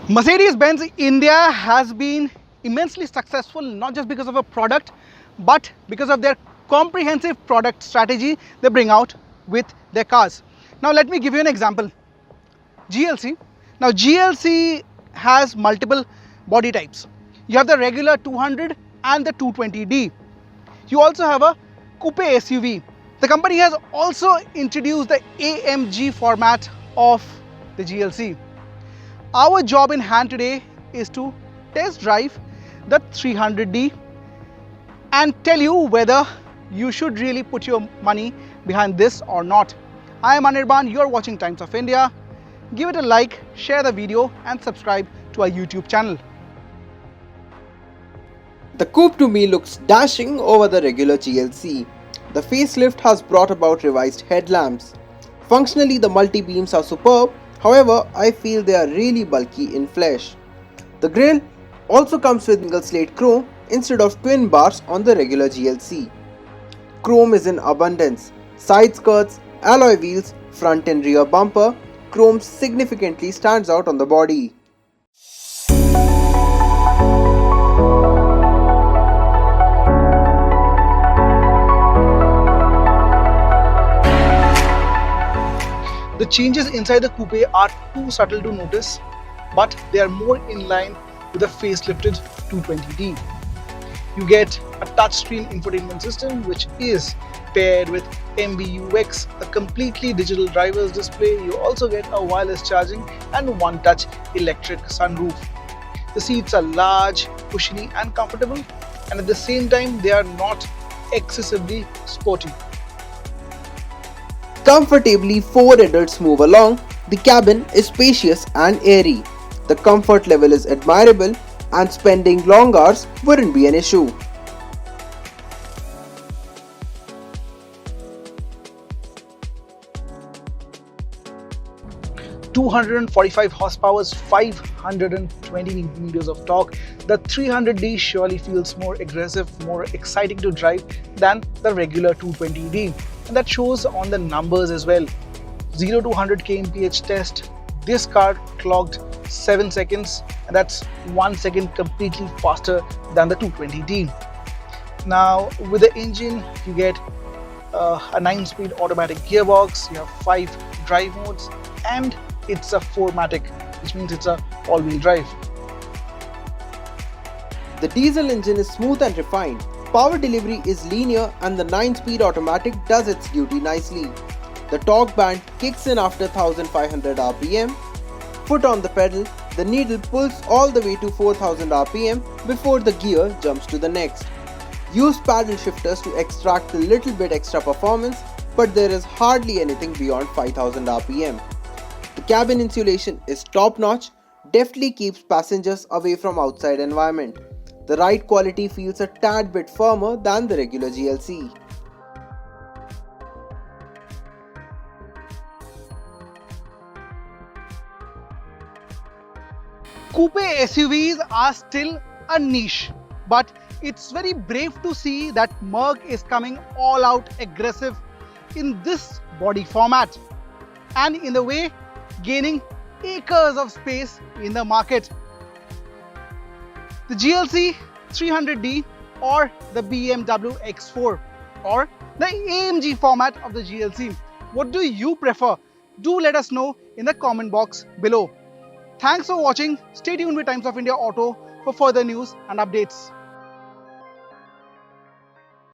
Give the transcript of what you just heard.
Mercedes-Benz India has been immensely successful not just because of a product but because of their comprehensive product strategy they bring out with their cars. Now let me give you an example. GLC. Now GLC has multiple body types. You have the regular 200 and the 220D. You also have a coupe SUV. The company has also introduced the AMG format of the GLC. Our job in hand today is to test drive the 300D and tell you whether you should really put your money behind this or not. I am Anirban, you are watching Times of India. Give it a like, share the video and subscribe to our YouTube channel. The coupe to me looks dashing over the regular GLC. The facelift has brought about revised headlamps. Functionally, the multi-beams are superb, however, I feel they are really bulky in flesh. The grille also comes with single slate chrome instead of twin bars on the regular GLC. Chrome is in abundance. Side skirts, alloy wheels, front and rear bumper, chrome significantly stands out on the body. The changes inside the coupe are too subtle to notice, but they are more in line with the facelifted 220D. You get a touchscreen infotainment system which is paired with MBUX, a completely digital driver's display. You also get a wireless charging and one-touch electric sunroof. The seats are large, cushiony and comfortable, and at the same time they are not excessively sporty. Comfortably, 4 adults move along. The cabin is spacious and airy. The comfort level is admirable and spending long hours wouldn't be an issue. .245 horsepower, 520 Nm of torque. The 300D surely feels more aggressive, more exciting to drive than the regular 220D. And that shows on the numbers as well. 0 to 100 kmph test, this car clocked 7 seconds, and that's 1 second completely faster than the 220D. Now with the engine you get a 9-speed automatic gearbox, you have 5 drive modes, and it's a 4MATIC, which means it's a all-wheel drive. The diesel engine is smooth and refined. Power delivery is linear and the 9-speed automatic does its duty nicely. The torque band kicks in after 1500 rpm. Foot on the pedal, the needle pulls all the way to 4000 rpm before the gear jumps to the next. Use paddle shifters to extract a little bit extra performance, but there is hardly anything beyond 5000 rpm. The cabin insulation is top-notch, deftly keeps passengers away from outside environment. The ride quality feels a tad bit firmer than the regular GLC. Coupe SUVs are still a niche, but it's very brave to see that Merc is coming all out aggressive in this body format and in the way gaining acres of space in the market. The GLC 300D or the BMW X4 or the AMG format of the GLC. What do you prefer? Do let us know in the comment box below. Thanks for watching. Stay tuned with Times of India Auto for further news and updates.